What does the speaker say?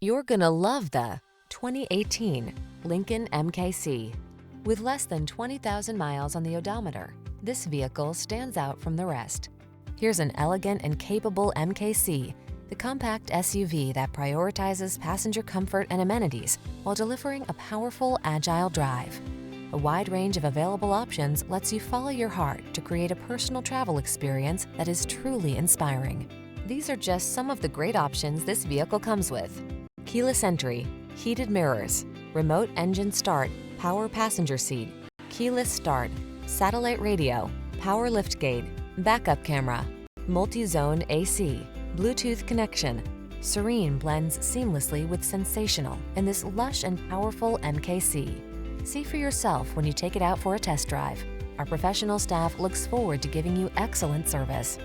You're gonna love the 2018 Lincoln MKC. With less than 20,000 miles on the odometer, this vehicle stands out from the rest. Here's an elegant and capable MKC, the compact SUV that prioritizes passenger comfort and amenities while delivering a powerful, agile drive. A wide range of available options lets you follow your heart to create a personal travel experience that is truly inspiring. These are just some of the great options this vehicle comes with: keyless entry, heated mirrors, remote engine start, power passenger seat, keyless start, satellite radio, power liftgate, backup camera, multi-zone AC, Bluetooth connection. Serene blends seamlessly with sensational in this lush and powerful MKC. See for yourself when you take it out for a test drive. Our professional staff looks forward to giving you excellent service.